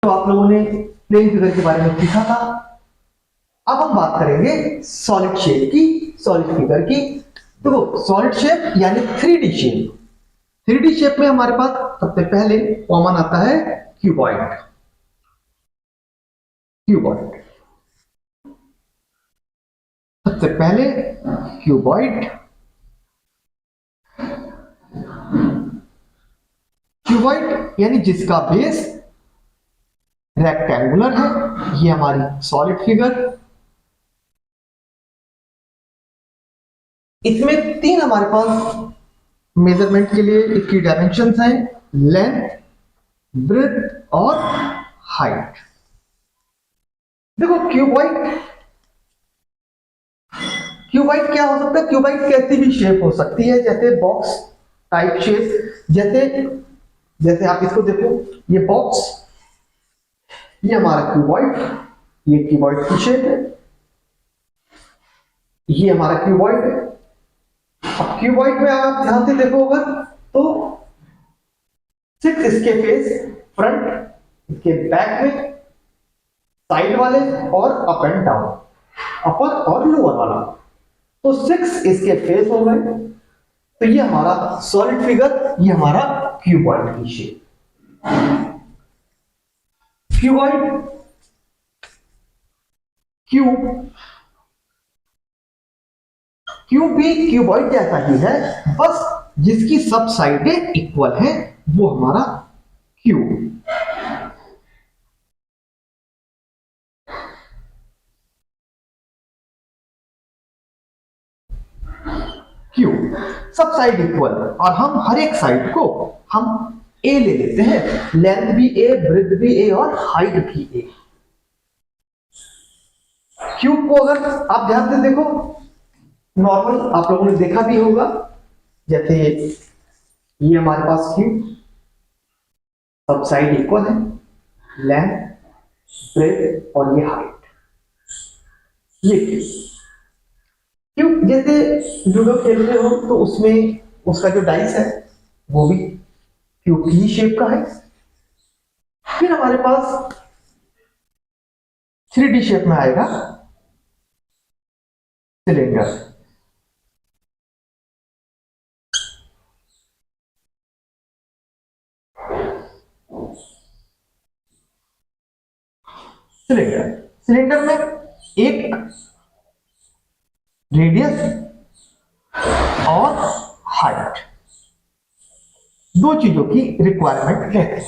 तो आप लोगों ने प्लेन फिगर के बारे में सीखा था। अब हम बात करेंगे सॉलिड शेप की, सॉलिड फिगर की। तो सॉलिड शेप यानी 3D शेप। 3D शेप में हमारे पास सबसे पहले कॉमन आता है क्यूबॉइड। क्यूबॉइड सबसे पहले क्यूबॉइड। क्यूबॉइड यानी जिसका बेस रेक्टेंगुलर है, ये हमारी सॉलिड फिगर। इसमें तीन हमारे पास मेजरमेंट के लिए इसकी डायमेंशंस हैं, लेंथ, ब्रेड्थ और हाइट। देखो क्यूबॉइड, क्यूबॉइड क्या हो सकता है? क्यूबॉइड कैसी भी शेप हो सकती है, जैसे बॉक्स टाइप शेप। जैसे आप इसको देखो, ये बॉक्स, ये हमारा क्यूबॉइड, ये क्यूबॉइड की शेप है, ये हमारा क्यूबॉइड है। अब क्यूबॉइड में आप ध्यान से देखो अगर तो 6 इसके फेस फ्रंट, इसके बैक में, साइड वाले और अप एंड डाउन, अपर और लोअर वाला। तो 6 इसके फेस हो गए। तो ये हमारा सॉलिड फिगर, ये हमारा क्यूबॉइड की शेप। क्यूबॉइड, क्यूब भी क्यूबॉइड जैसा ही है, बस जिसकी सब साइडें इक्वल है वो हमारा क्यूब। क्यूब सब साइड इक्वल, और हम हर एक साइड को हम ए ले लेते हैं, लेंथ भी ए, ब्रेड्थ भी ए और हाइट भी ए। क्यूब को अगर आप ध्यान से देखो, नॉर्मल आप लोगों ने देखा भी होगा, जैसे ये हमारे पास क्यूब, सब साइड इक्वल है, लेंथ, ब्रेड्थ और ये हाइट। ये क्यूब जैसे लूडो खेल रहे हो तो उसमें उसका जो डाइस है वो भी क्यूब की शेप का है। फिर हमारे पास 3D शेप में आएगा सिलेंडर। सिलेंडर, सिलेंडर में एक रेडियस और हाइट, दो चीजों की रिक्वायरमेंट रहती है।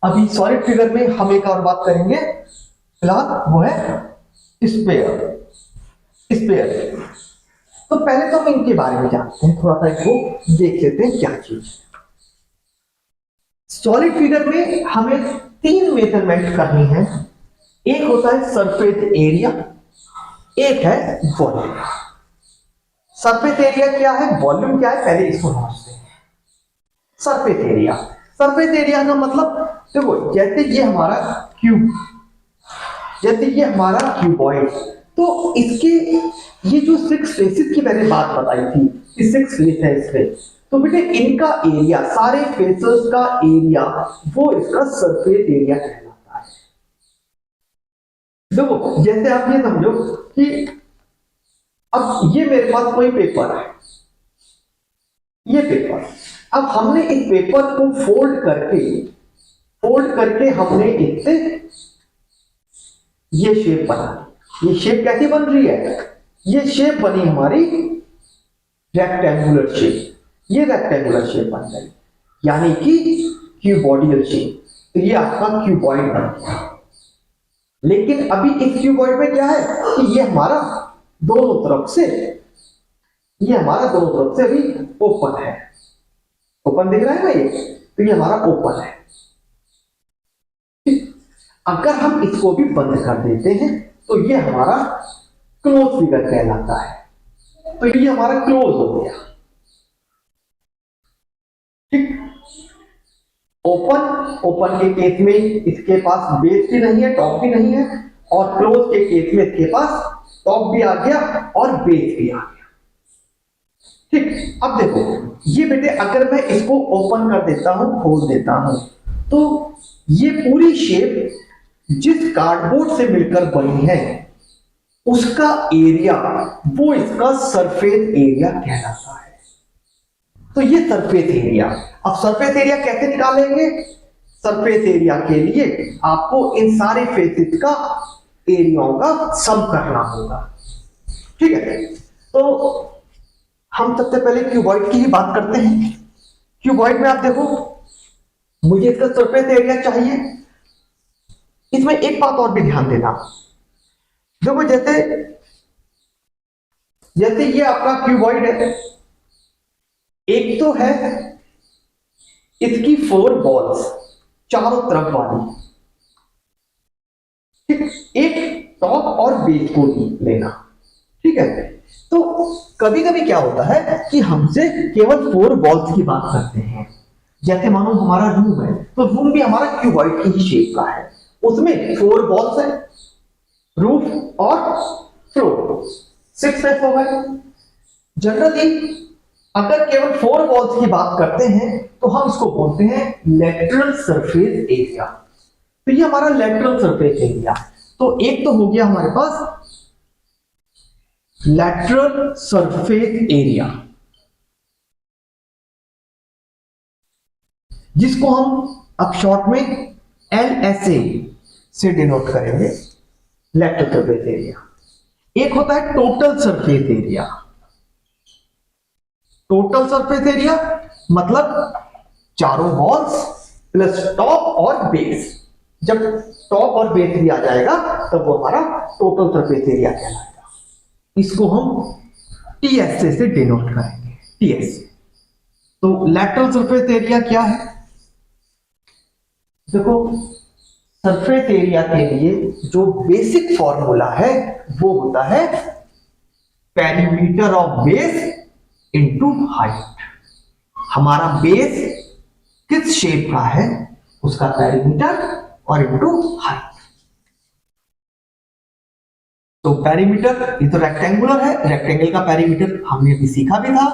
अभी सॉलिड फिगर में हम एक और बात करेंगे फिलहाल, वो है स्पेयर। स्पेयर, तो पहले तो हम इनके बारे में जानते हैं, थोड़ा सा इसको देख लेते हैं क्या चीज। सॉलिड फिगर में हमें 3 मेजरमेंट करनी है। एक होता है सरफेस एरिया, एक है वॉल्यूम। सरफेस एरिया क्या है, वॉल्यूम क्या है, पहले इसको समझते हैं। सरफेस एरिया, सरफेस एरिया का मतलब देखो, जैसे ये हमारा क्यूब, जैसे ये हमारा क्यूबॉइड, तो इसके ये जो 6 फेसेस की मैंने बात बताई थी, कि 6 फेस है इसमें, तो बेटे इनका एरिया, सारे फेसेस का एरिया, वो इसका सरफेस एरिया कहलाता है। देखो जैसे आप ये समझो कि अब ये मेरे पास कोई पेपर है, ये पेपर, अब हमने इस पेपर को फोल्ड करके हमने इससे ये शेप बना ली। ये शेप कैसी बन रही है? ये शेप बनी हमारी रेक्टेंगुलर शेप। ये रेक्टेंगुलर शेप बन गई, यानी कि क्यूबॉइडल शेप। तो ये आपका क्यूबॉइड बन गया। लेकिन अभी इस क्यूबॉइड में क्या है कि ये हमारा दोनों तरफ से, ये हमारा दोनों तरफ से अभी ओपन है। ओपन दिख रहा है ना ये? तो ये हमारा ओपन है। अगर हम इसको भी बंद कर देते हैं तो ये हमारा क्लोज फिगर कहलाता है। तो ये हमारा क्लोज हो गया। ठीक, ओपन के केस में इसके पास बेस भी नहीं है, टॉप भी नहीं है, और क्लोज के केस में इसके पास टॉप भी आ गया और बेस भी आ गया। ठीक, अब देखो ये बेटे, अगर मैं इसको ओपन कर देता हूं, खोल देता हूं, तो ये पूरी शेप जिस कार्डबोर्ड से मिलकर बनी है उसका एरिया वो इसका सरफेस एरिया कहलाता है। तो ये सरफेस एरिया। अब सरफेस एरिया कैसे निकालेंगे? सरफेस एरिया के लिए आपको इन सारे फेसेस का एरियाओं का सम करना होगा। ठीक है, तो हम सबसे पहले क्यूबॉइड की ही बात करते हैं। क्यूबॉइड में आप देखो, मुझे इसका सरफेस एरिया चाहिए। इसमें एक बात और भी ध्यान देना, देखो जैसे ये आपका क्यूबॉइड है, एक तो है इसकी 4 बॉल्स चारों तरफ वाली, ठीक, एक टॉप और बेस को लेना। ठीक है, तो कभी कभी क्या होता है कि हमसे केवल 4 बॉल्स की बात करते हैं। जैसे मानो हमारा रूम है, तो रूम भी हमारा क्यूबॉइड की ही शेप का है, उसमें 4 बॉल्स है, रूफ और फ्लोर, 6 फेस हो गए। जनरली अगर केवल 4 बॉल्स की बात करते हैं तो हम इसको बोलते हैं लेटरल सरफेस एरिया। तो ये हमारा लेटरल सरफेस एरिया। तो एक तो हो गया हमारे पास लेटरल सरफेस एरिया, जिसको हम अब शॉर्ट में LSA से डिनोट करेंगे, लेटरल सरफेस एरिया। एक होता है total surface area. Total surface area मतलब चारों वॉल्स प्लस टॉप और बेस। जब टॉप और बेस भी आ जाएगा तब वो हमारा टोटल सरफेस एरिया कहलाएगा। इसको हम TSA से डिनोट करेंगे, TSA। तो लेटरल सरफेस एरिया क्या है? देखो, सरफेस एरिया के लिए जो बेसिक फॉर्मूला है वो होता है perimeter of base into height. हमारा बेस किस शेप का है उसका पेरीमीटर और इनटू हाइट। तो पेरीमीटर ये तो रेक्टेंगुलर है, रेक्टेंगल का पेरीमीटर हमने अभी सीखा भी था।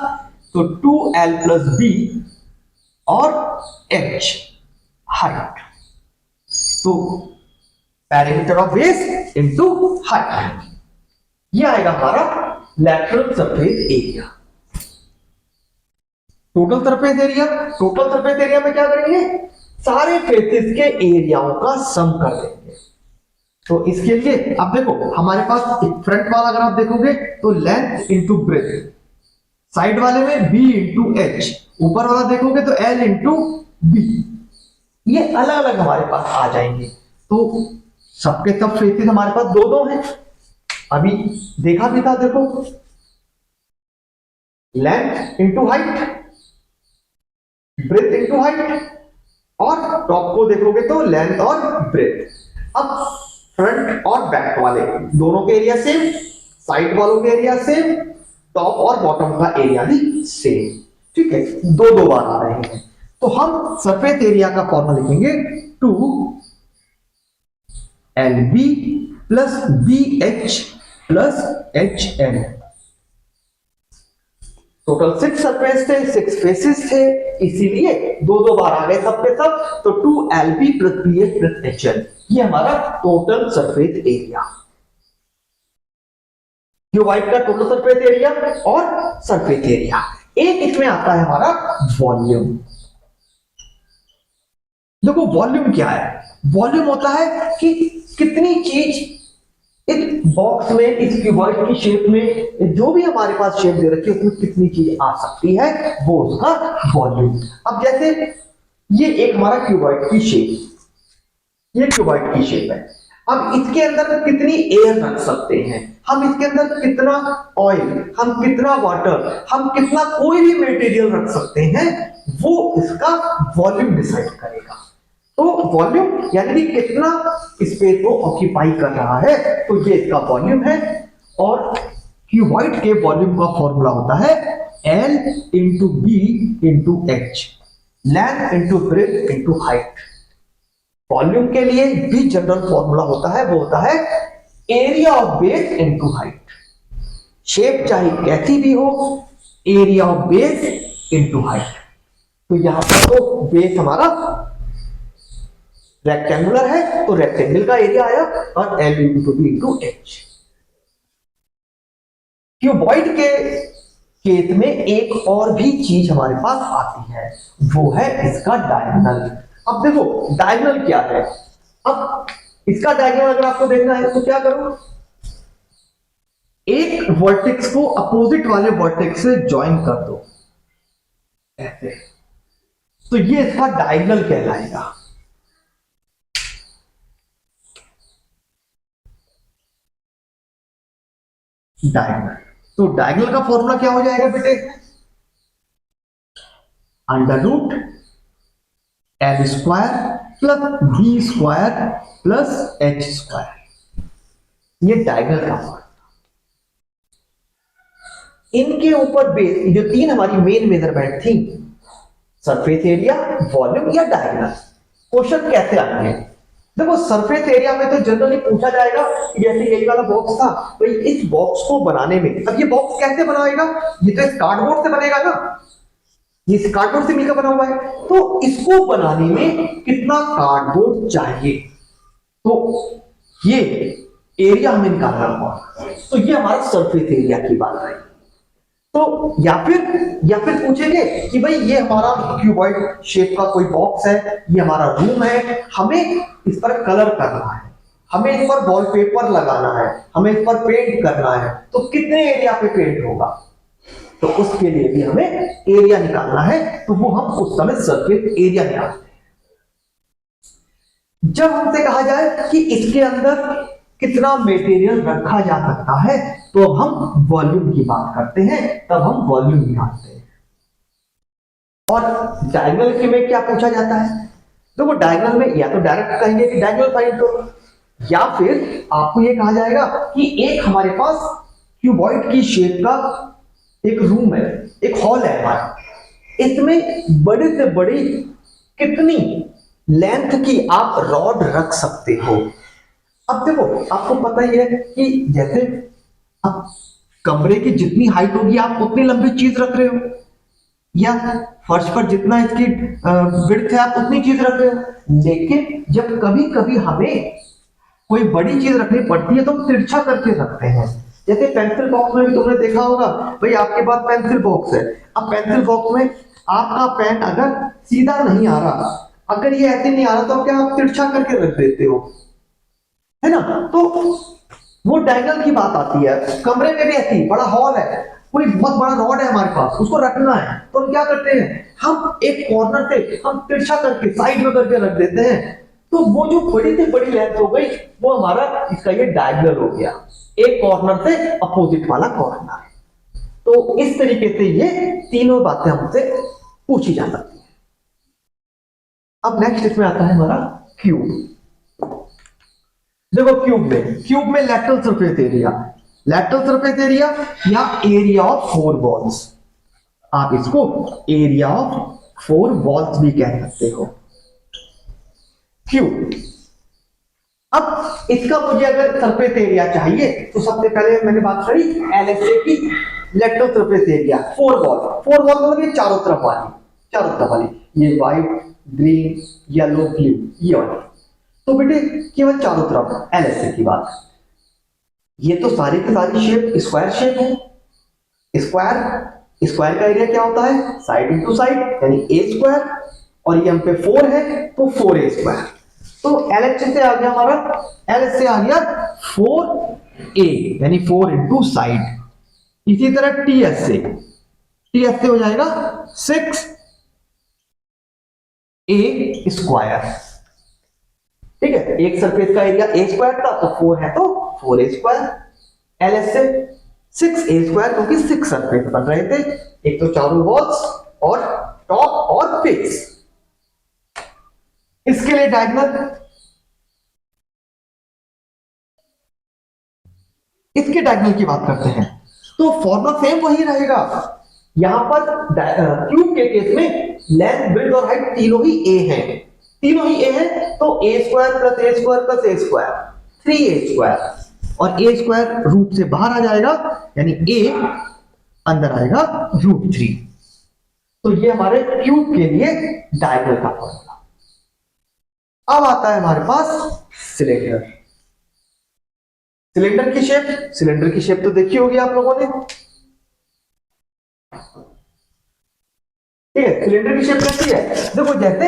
तो 2L + B और H हाइट। तो perimeter of base into height, ये आएगा हमारा lateral surface area. Total surface area, total surface area में क्या करेंगे? सारे फेसेस के एरियाओं का सम कर देंगे। तो इसके लिए अब देखो, हमारे पास फ्रंट वाला अगर आप देखोगे तो लेंथ इनटू ब्रेथ, साइड वाले में B इनटू H, ऊपर वाला देखोगे तो L इनटू B। ये अलग अलग हमारे पास आ जाएंगे। तो सबके सब फेसेस हमारे पास दो दो हैं, अभी देखा भी था। देखो, length into height, breadth into height, और टॉप को देखोगे तो लेंथ और ब्रेथ। अब फ्रंट और बैक वाले दोनों के एरिया सेम, साइड वालों के एरिया सेम, टॉप और बॉटम का एरिया भी सेम। ठीक है, दो दो बार आ रहे हैं। तो हम सरफेस एरिया का फॉर्मूला लिखेंगे 2LB + BH + HL। Total 6 surface थे, 6 फेसेस थे, इसीलिए दो दो बार आ गए सबके सब। तो 2LB + BH + HL, ये हमारा टोटल सरफेस एरिया। क्यूबॉइड का टोटल सरफेस एरिया और सरफेस एरिया। एक इसमें आता है हमारा वॉल्यूम। देखो, वॉल्यूम क्या है? वॉल्यूम होता है कि कितनी चीज इस बॉक्स में, इस क्यूबॉइड की शेप में, जो भी हमारे पास शेप दे रखी है उसमें कितनी चीज आ सकती है, वो उसका वॉल्यूम। अब जैसे ये एक हमारा क्यूबॉइड की शेप, ये क्यूबॉइड की शेप है। अब इसके अंदर कितनी एयर रख सकते हैं हम, इसके अंदर कितना ऑयल, हम कितना वाटर, हम कितना कोई भी मटेरियल रख सकते हैं, वो इसका वॉल्यूम डिसाइड करेगा। तो वॉल्यूम यानी कि कितना स्पेस को ऑक्यूपाई कर रहा है, तो ये इसका वॉल्यूम है। और क्यूबॉइड के वॉल्यूम का फॉर्मूला होता है L × B × H, length into breadth into height. Volume के लिए भी जनरल फॉर्मूला होता है, वो होता है area of base into height. Shape चाहे कैसी भी हो, area of base into height. तो यहां पर तो बेस हमारा रेक्टेंगुलर है तो रेक्टेंगल का एरिया आया और L into B into H. Cuboid के केस में एक और भी चीज हमारे पास आती है, वो है इसका डायगोनल। अब देखो डायगोनल क्या है। अब इसका डायगोनल अगर आपको देखना है तो क्या करो, एक वर्टेक्स को अपोजिट वाले वर्टेक्स से ज्वाइन कर दो ऐसे, तो ये इसका डायगोनल कहलाएगा। डायगोनल, तो डायगोनल का फॉर्मूला क्या हो जाएगा बेटे, under root L square plus B square plus H square, ये डायगोनल का फॉर्मूला। इनके ऊपर बेस जो तीन हमारी मेन मेजरमेंट थी, सरफेस एरिया, वॉल्यूम या डायगोनल, क्वेश्चन कैसे आते हैं। देखो सरफेस एरिया में तो जनरली पूछा जाएगा कि जैसे यही वाला बॉक्स था, तो इस बॉक्स को बनाने में, अब ये बॉक्स कैसे बनाएगा, ये तो इस कार्डबोर्ड से बनेगा ना, ये इस कार्डबोर्ड से मिलकर बना हुआ है, तो इसको बनाने में कितना कार्डबोर्ड चाहिए, तो ये एरिया हमें निकालना होगा। तो ये हमारा सरफेस एरिया की बात है। तो या फिर पूछेंगे कि भाई ये हमारा क्यूबॉइड शेप का कोई बॉक्स है, ये हमारा रूम है, हमें इस पर कलर करना है, हमें इस पर वॉलपेपर लगाना है, हमें इस पर पेंट करना है, तो कितने एरिया पे पेंट होगा, तो उसके लिए भी हमें एरिया निकालना है, तो वो हम उस समय सरफेस एरिया निकालते हैं। जब हमसे कहा जाए कि इसके अंदर कितना मटेरियल रखा जा सकता है, तो अब हम वॉल्यूम की बात करते हैं, तब हम वॉल्यूम निकालते हैं। और डायगोनल के में क्या पूछा जाता है, तो वो डायगोनल में या तो डायरेक्ट कहेंगे कि डायगोनल फाइंड करो, या फिर आपको ये कहा जाएगा कि एक हमारे पास क्यूबॉइड की शेप का एक रूम है, एक हॉल है हमारा, इसमें बड़े से बड़ी कितनी लेंथ की आप रॉड रख सकते हो। अब देखो आपको पता ही है कि जैसे अब कमरे की जितनी हाइट होगी आप उतनी लंबी चीज रख रहे हो, या फर्श पर जितना इसकी विड्थ है आप उतनी चीज रख रहे हो, लेकिन जब कभी कभी हमें कोई बड़ी चीज रखनी पड़ती है तो हम तिरछा करके रखते हैं। जैसे पेंसिल बॉक्स में भी तुमने देखा होगा, भाई आपके पास पेंसिल बॉक्स है, अब पेंसिल बॉक्स में आपका पेन अगर सीधा नहीं आ रहा, अगर ये ऐसे नहीं आ रहा, तो क्या आप तिरछा करके रख देते हो, है ना। तो वो डायगोनल की बात आती है। कमरे में भी ऐसी बड़ा हॉल है, कोई बहुत बड़ा रॉड है हमारे पास, उसको रखना है, तो हम क्या करते हैं, हम एक कॉर्नर से हम तिरछा करके साइड में करके रख देते हैं, तो वो जो बड़ी से बड़ी लेंथ हो गई वो हमारा इसका ये डायगोनल हो गया, एक कॉर्नर से अपोजिट वाला कॉर्नर। तो इस तरीके से ये तीनों बातें हमसे पूछी जा सकती है। अब नेक्स्ट इसमें आता है हमारा क्यूब। देखो क्यूब में lateral surface area, lateral surface area या एरिया ऑफ 4 वॉल्स, आप इसको एरिया ऑफ 4 वॉल्स भी कह सकते हो, क्यूब। अब इसका मुझे अगर सरफेस एरिया चाहिए तो सबसे पहले मैंने बात करी एलएसए की, lateral surface area 4 wall, 4 wall मतलब ये चारों तरफ वाली, ये व्हाइट, ग्रीन, येलो, ब्लू, ये वाली, तो बेटे केवल चारों तरफ एलएसए की बात। ये तो सारी की सारी शेप स्क्वायर शेप है। स्क्वायर का एरिया क्या होता है, साइड इंटू साइड यानी ए स्क्वायर, और ये हम पे 4 है तो 4a स्क्वायर। तो एलएच से आ गया हमारा, एल से आ गया 4a यानी 4 इंटू साइड। इसी तरह टीएस से हो जाएगा 6a स्क्वायर। ठीक है, एक सरफेस का एरिया ए स्क्वायर था तो 4 है तो 4a स्क्वायर। एलएस से 6a स्क्वायर, क्योंकि 6 सरफेस बन रहे थे, एक तो चारों वॉल्स और टॉप और बेस। इसके लिए डायगोनल, इसके डायगोनल की बात करते हैं तो फॉर्मूला सेम वही रहेगा। यहां पर क्यूब के केस में लेंथ, विड्थ और हाइट तीनों ही ए हैं, तो a square plus a square plus a square 3a square, और a स्क्वायर रूट से बाहर आ जाएगा यानी a अंदर आएगा √3। तो ये हमारे क्यूब के लिए डायगोनल का फॉर्मूला। अब आता है हमारे पास सिलेंडर। सिलेंडर की शेप तो देखी होगी आप लोगों ने, ठीक है। सिलेंडर की शेप कैसी है, देखो जैसे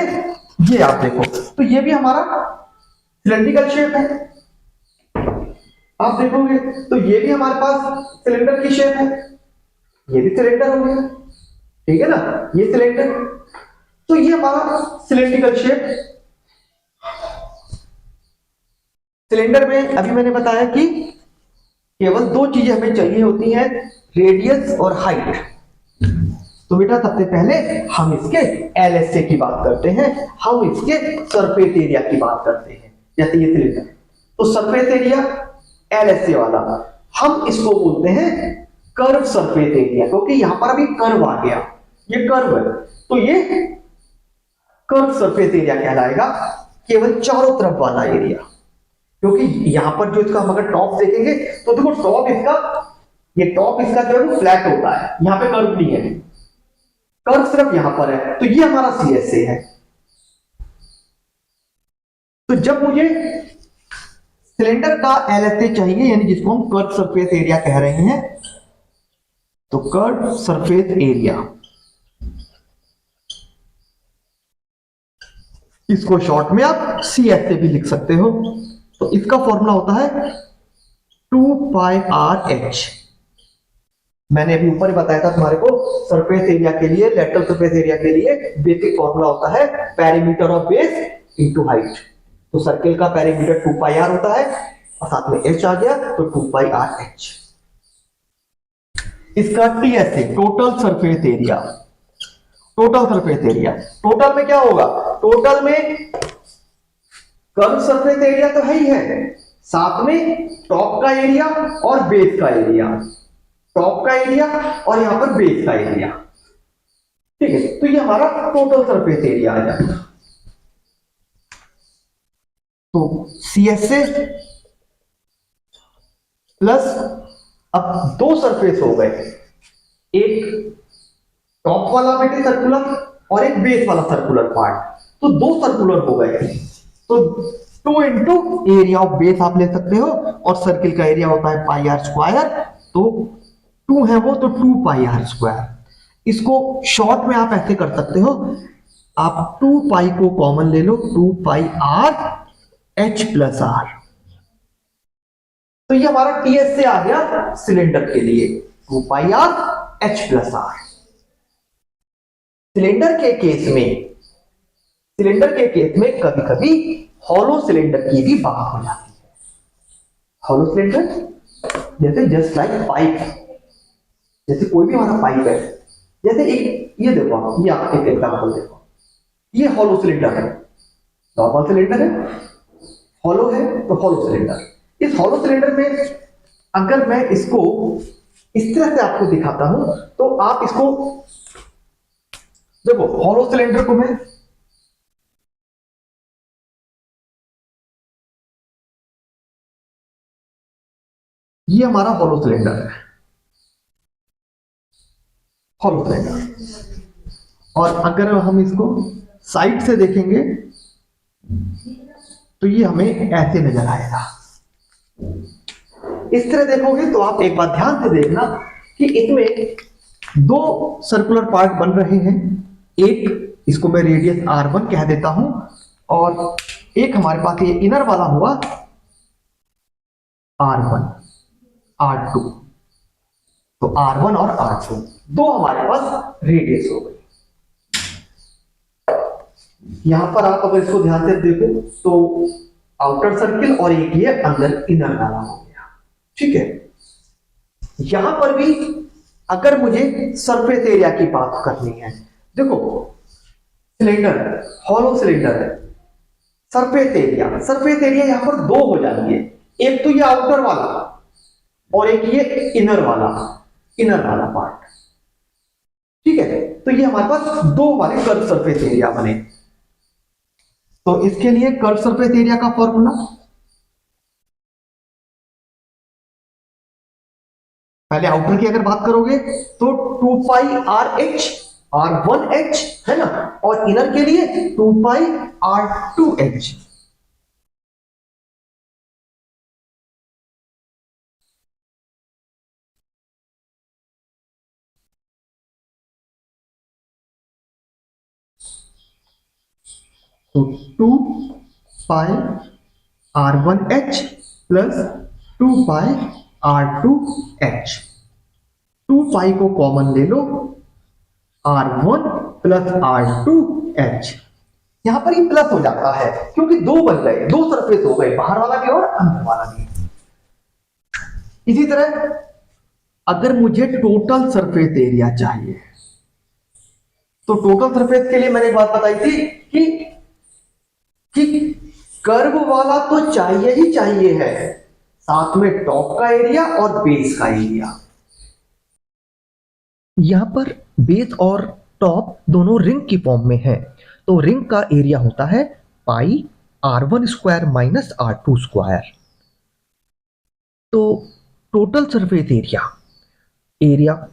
ये आप देखो तो ये भी हमारा सिलेंड्रिकल शेप है, आप देखोगे तो ये भी हमारे पास सिलेंडर की शेप है, ये भी सिलेंडर हो गया, ठीक है ना, ये सिलेंडर। तो ये हमारा सिलेंड्रिकल शेप। सिलेंडर में अभी मैंने बताया कि केवल दो चीजें हमें चाहिए होती हैं, रेडियस और हाइट। तो बेटा सबसे पहले हम इसके एलएसए की बात करते हैं, हम इसके सरफेस एरिया की बात करते हैं। जैसे ये सिलेंडर, तो सरफेस एरिया एलएसए वाला, हम इसको बोलते हैं कर्व सरफेस एरिया, क्योंकि यहां पर अभी कर्व आ गया, ये कर्व है, तो ये कर्व सरफेस एरिया कहलाएगा, केवल चारों तरफ वाला एरिया। क्योंकि यहां पर जो इसका हम अगर टॉप देखेंगे तो देखो टॉप इसका, ये टॉप इसका जो है फ्लैट होता है, यहां पे कर्व नहीं है, कर्व सिर्फ यहां पर है, तो ये हमारा सीएसए है। तो जब मुझे सिलेंडर का एलएसए चाहिए, यानी जिसको हम कर्व सरफेस एरिया कह रहे हैं, तो कर्व सरफेस एरिया, इसको शॉर्ट में आप सीएसए भी लिख सकते हो। तो इसका फॉर्मूला होता है 2πr(h). मैंने अभी ऊपर ही बताया था तुम्हारे को, सरफेस एरिया के लिए, लेटरल सरफेस एरिया के लिए बेसिक फॉर्मूला होता है perimeter of base into height. तो सर्किल का पेरीमीटर 2πr होता है और साथ में h आ गया, तो 2πr(h). इसका TSA, total surface area, total surface area, total में क्या होगा, टोटल में कर्व सरफेस एरिया तो है ही है, साथ में टॉप का एरिया और बेस का एरिया, टॉप का एरिया और यहां पर बेस का एरिया, ठीक है। तो ये हमारा टोटल सरफेस एरिया आ जाएगा। तो सीएसए प्लस, अब दो सरफेस हो गए, एक टॉप वाला बेटे सर्कुलर और एक बेस वाला सर्कुलर पार्ट, तो दो सर्कुलर हो गए, तो 2 इंटू एरिया ऑफ बेस आप ले सकते हो, और सर्किल का एरिया होता है πr², तो 2 है वो, तो 2πr²। इसको शॉर्ट में आप ऐसे कर सकते हो, आप 2π को कॉमन ले लो, 2πr(h + r). तो ये हमारा टीएसए आ गया सिलेंडर के लिए, 2πr(h + r). सिलेंडर के केस में कभी कभी हॉलो सिलेंडर की भी बात हो जाती है। हॉलो सिलेंडर जैसे जस्ट लाइक पाइप, जैसे कोई भी हमारा पाइप है, जैसे एक ये देखो, ये आप एक एग्जांपल देखो, ये हॉलो सिलेंडर है, नॉर्मल सिलेंडर है, हॉलो है, तो हॉलो सिलेंडर। इस हॉलो सिलेंडर में अगर मैं इसको इस तरह से आपको दिखाता हूं, तो आप इसको देखो, हॉलो सिलेंडर को मैं ये हमारा हॉलो सिलेंडर है, हॉलो सिलेंडर, और अगर हम इसको साइड से देखेंगे तो ये हमें ऐसे नजर आएगा। इस तरह देखोगे तो आप एक बात ध्यान से देखना कि इसमें दो सर्कुलर पार्ट बन रहे हैं, एक इसको मैं रेडियस r1 कह देता हूं, और एक हमारे पास ये इनर वाला हुआ r1 r2, तो r1 और r2 दो हमारे पास रेडियस हो गई। यहां पर आप अगर इसको ध्यान से देखो तो आउटर सर्किल और एक ये अंदर इनर वाला हो गया, ठीक है। यहां पर भी अगर मुझे सरफेस एरिया की बात करनी है, देखो सिलेंडर हॉलो सिलेंडर है, सरफेस एरिया यहां पर दो हो जाती है, एक तो ये आउटर वाला और एक ये इनर वाला पार्ट, ठीक है। तो ये हमारे पास दो हमारे कर्व सरफेस एरिया बने। तो इसके लिए कर्व सरफेस एरिया का फॉर्मूला, पहले आउटर की अगर बात करोगे तो 2πr(h) r1h है ना, और इनर के लिए 2πr2h। तो 2πr1h प्लस 2πr2h। 2π को कॉमन ले लो, r1 प्लस r2h। यहां पर ये प्लस हो जाता है क्योंकि दो बन गए, दो सरफेस हो गए, बाहर वाला भी और अंदर वाला भी। इसी तरह अगर मुझे टोटल सरफेस एरिया चाहिए तो टोटल सरफेस के लिए मैंने एक बात बताई थी कि कर्व वाला तो चाहिए ही चाहिए है, साथ में टॉप का एरिया और बेस का एरिया। यहां पर बेस और टॉप दोनों रिंग की फॉर्म में है, तो रिंग का एरिया होता है pi r1 square minus r2 square. तो total surface area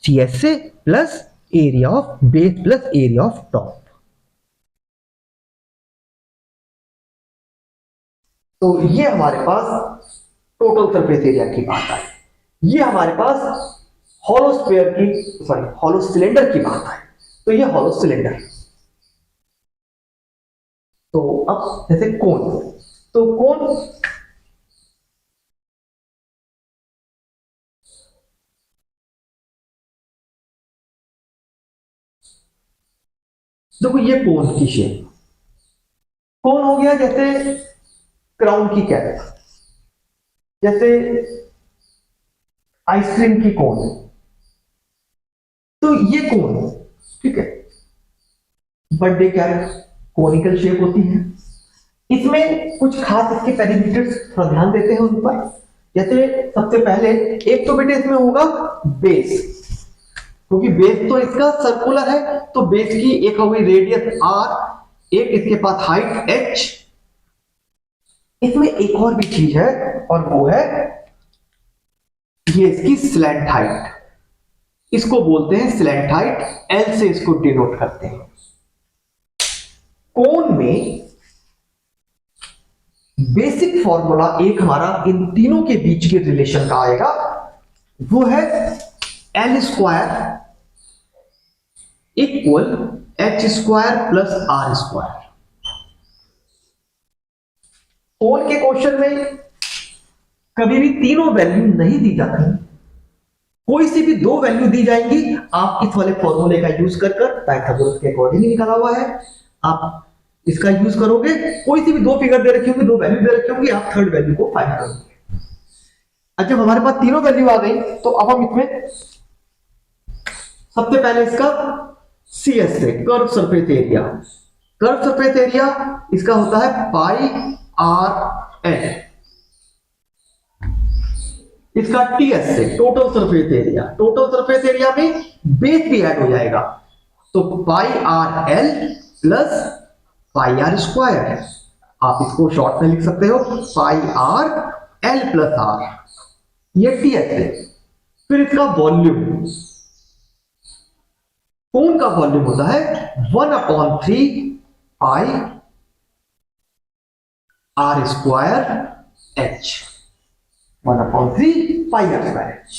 CSA plus area of base plus area of top. तो ये हमारे पास टोटल सरफेस एरिया की बात आई। ये हमारे पास हॉलो सिलेंडर की बात आई। तो ये हॉलो सिलेंडर। तो अब जैसे कोन, तो कोन देखो, ये कोन की शेप, कोन हो गया जैसे क्राउन की कैप, जैसे आइसक्रीम की कोन। तो ये कोन, ठीक है, बर्थडे कैप कोनिकल शेप होती है। इसमें कुछ खास इसके पैरामीटर्स थोड़ा ध्यान देते हैं उन पर। जैसे सबसे पहले एक तो बेटे इसमें होगा बेस, क्योंकि बेस तो इसका सर्कुलर है, तो बेस की एक हो गई रेडियस r, एक इसके पास हाइट h। इसमें एक और भी चीज है और वो है ये इसकी स्लैंट हाइट। इसको बोलते हैं स्लैंट हाइट, L से इसको डिनोट करते हैं। कोन में बेसिक फॉर्मूला एक हमारा इन तीनों के बीच के रिलेशन का आएगा, वो है L square equal H square plus R square. Cone के क्वेश्चन में कभी भी तीनों वैल्यू नहीं दी जाती, कोई सी भी दो वैल्यू दी जाएंगी। आप इस वाले फॉर्मूले का यूज कर पाइथागोरस के अकॉर्डिंग निकाला हुआ है, आप इसका यूज करोगे। कोई सी भी दो फिगर दे रखी होगी, दो वैल्यू दे रखी होगी, आप थर्ड वैल्यू को फाइंड करोगे। अब जब हमारे पास तीनों वैल्यू आ गई तो अब हम इसमें सबसे पहले इसका CS से curve surface area, curve surface area इसका होता है पाई r n। इसका TS से total surface area, total surface area में बेस भी ऐड हो जाएगा, तो पाई r l plus pi r square. आप इसको शॉर्ट में लिख सकते हो पाई r l प्लस r, ये TS है। फिर इसका वॉल्यूम, कोन का वॉल्यूम होता है 1/3 पाई r स्क्वायर h, 1/3 पाई r स्क्वायर h।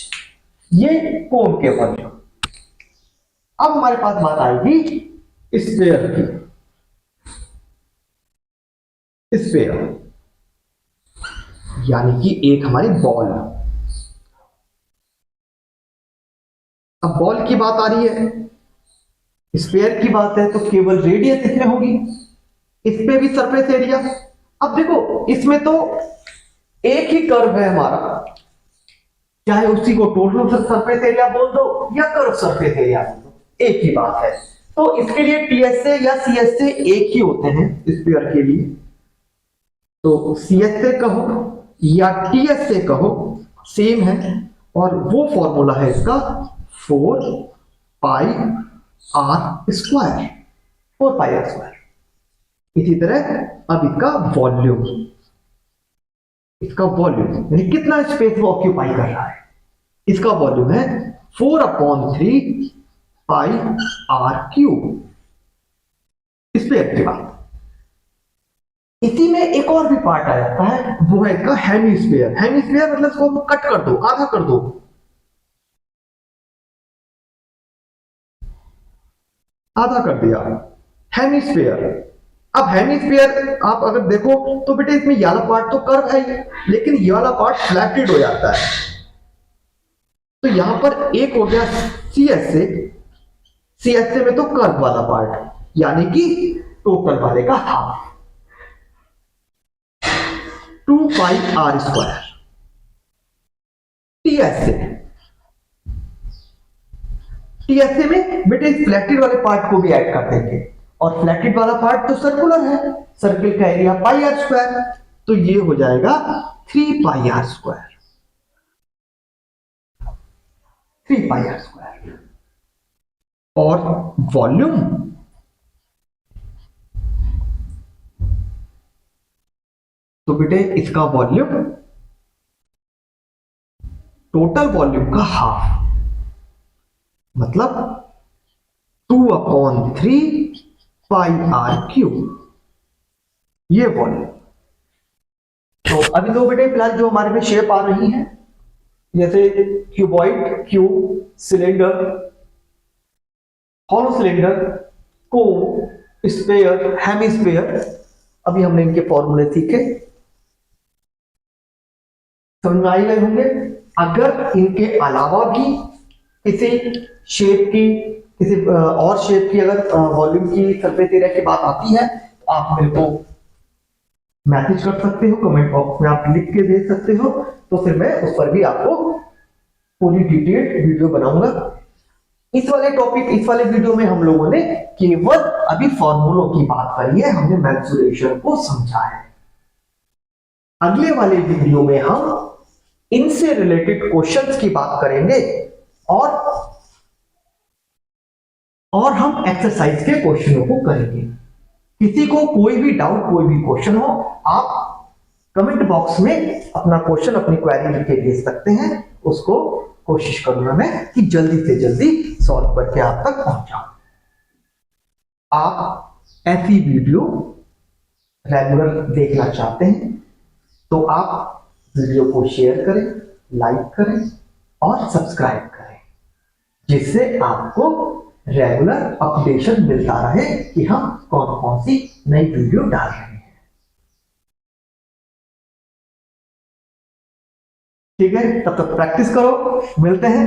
ये कोन के वॉल्यूम। अब हमारे पास बात आएगी स्फीयर की। स्फीयर यानी कि एक हमारी बॉल। अब बॉल की बात आ रही है, स्फीयर की बात है, तो केवल रेडियस इसमें होगी, इस पे भी सरफेस एरिया। अब देखो इसमें तो एक ही कर्व है हमारा, चाहे उसी को टोटल सरफेस एरिया बोल दो या कर्व सरफेस एरिया बोल दो, एक ही बात है। तो इसके लिए TSA या CSA एक ही होते हैं स्फीयर के लिए। तो CSA कहो या TSA कहो, सेम है, और वो फॉर्मूला है इसका 4 पाई r स्क्वायर, 4 पाई r स्क्वायर। इसी तरह अब इसका वॉल्यूम, इसका वॉल्यूम यानी कितना स्पेस वो ऑक्यूपाई कर रहा है, इसका वॉल्यूम है 4/3 पाई r क्यूब। स्फीयर की बात। इसी में एक और भी पार्ट आ जाता है, वो है इसका हेमिस्फीयर। हेमिस्फीयर मतलब इसको कट कर दो, आधा कर दो, आधा कर दिया हेमिस्फीयर। अब हेमिस्फीयर आप अगर देखो तो बेटे इसमें ये वाला पार्ट तो कर्व है ही, लेकिन ये वाला पार्ट फ्लैटेड हो जाता है। तो यहां पर एक हो गया सी एस ए में तो कर्व वाला पार्ट, यानी कि टोटल वाले का half, 2 pi are square. TSA में बेटे इस फ्लैटेड वाले पार्ट को भी ऐड कर देंगे, और फ्लैटेड वाला पार्ट तो सर्कुलर है, सर्किल का एरिया पाई आर स्क्वायर, तो ये हो जाएगा 3 pi are square, 3 pi are square. और वॉल्यूम तो बेटे इसका वॉल्यूम टोटल वॉल्यूम का हाफ, मतलब 2/3 पाई आर क्यूब, ये वॉल्यूम। तो अभी दो बेटे फिलहाल जो हमारे में शेप आ रही है, जैसे cuboid, cube, cylinder, hollow cylinder, cone, sphere, hemisphere, अभी हमने इनके फॉर्मूले सीखे, समझ में आई गए होंगे। अगर इनके अलावा भी किसी शेप की, किसी और शेप की अगर वॉल्यूम की, सरफेस एरिया की बात आती है तो आप मेरे को मैसेज कर सकते हो, कमेंट बॉक्स में आप लिख के भेज सकते हो, तो फिर मैं उस पर भी आपको पूरी डिटेल्ड वीडियो बनाऊंगा। इस वाले टॉपिक, इस वाले वीडियो में हम लोगों ने केवल अभी फॉर्मूलों की बात करी है, हमने मेंसुरेशन को समझा है। अगले वाले वीडियो में हम इनसे रिलेटेड क्वेश्चंस की बात करेंगे, और हम एक्सरसाइज के क्वेश्चनों को करेंगे। किसी को कोई भी डाउट, कोई भी क्वेश्चन हो, आप कमेंट बॉक्स में अपना क्वेश्चन, अपनी क्वेरी लिख के भेज सकते हैं, उसको कोशिश करूंगा मैं कि जल्दी से जल्दी सॉल्व करके आप तक पहुंचाऊं। आप ऐसी वीडियो रेगुलर देखना चाहते हैं तो आप वीडियो को शेयर करें, लाइक करें और सब्सक्राइब करें, जिससे आपको रेगुलर अपडेशन मिलता रहे कि हम कौन कौन सी नई वीडियो डाल रहे हैं। ठीक है, तब तक प्रैक्टिस करो, मिलते हैं।